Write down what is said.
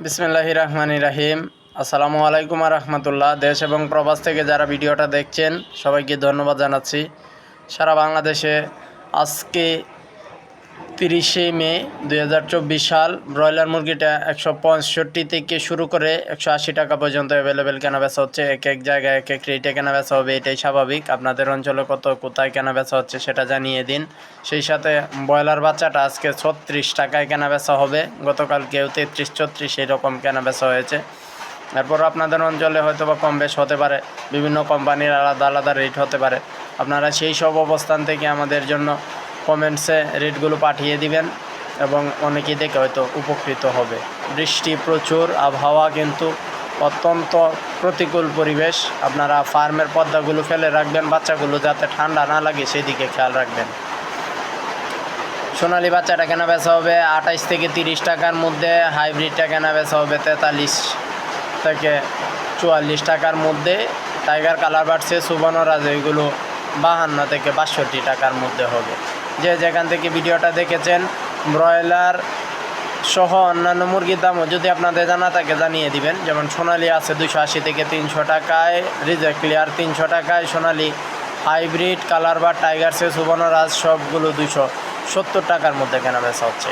বিসমিল্লাহির রহমানির রহিম। আসসালামু আলাইকুম রহমতুল্লাহ। দেশ এবং প্রবাস থেকে যারা ভিডিওটা দেখছেন সবাইকে ধন্যবাদ জানাচ্ছি। সারা বাংলাদেশে আজকে 30শে মে 2024 সাল ব্রয়লার মুরগিটা 165 থেকে শুরু করে 180 টাকা পর্যন্ত অ্যাভেলেবেল কেনাবেচা হচ্ছে। এক এক জায়গায় এক এক রেটে কেনাবেচা হবে, এটাই স্বাভাবিক। আপনাদের অঞ্চলে কোথায় কেনাবেচা হচ্ছে সেটা জানিয়ে দিন। সেই সাথে ব্রয়লার বাচ্চাটা আজকে 36 টাকায় কেনাবেচা হবে। গতকালকেও 33-34 এরকম কেনাবেচা হয়েছে। এরপর আপনাদের অঞ্চলে হয়তো বা কম বেশ হতে পারে, বিভিন্ন কোম্পানির আলাদা আলাদা রেট হতে পারে। আপনারা সেই সব অবস্থান থেকে আমাদের জন্য কমেন্টসে রেটগুলো পাঠিয়ে দিবেন এবং অনেকেই দেখে হয়তো উপকৃত হবে। বৃষ্টি প্রচুর, আবহাওয়া কিন্তু অত্যন্ত প্রতিকূল পরিবেশ। আপনারা ফার্মের পর্দাগুলো ফেলে রাখবেন, বাচ্চাগুলো যাতে ঠান্ডা না লাগে সেদিকে খেয়াল রাখবেন। সোনালি বাচ্চাটা কেনা বেচা হবে 28 থেকে 30 টাকার মধ্যে, হাইব্রিডটা কেনা বেচা হবে 43 থেকে 44 টাকার মধ্যে, টাইগার কালার বাড়ছে সুবর্ণরাজ এগুলো 52 থেকে 62 টাকার মধ্যে হবে। যে যেখান থেকে ভিডিওটা দেখেছেন, ব্রয়লার সহ অন্যান্য মুরগির দামও যদি আপনাদের জানা থাকে জানিয়ে দিবেন। যেমন সোনালি আছে 280 থেকে 300 টাকায়, রিজেক্ট ক্লিয়ার 300 টাকায়, সোনালি হাইব্রিড কালার বা টাইগার সে সুবর্ণরাজ সবগুলো 270 টাকার মধ্যে কেনা বেচা হচ্ছে।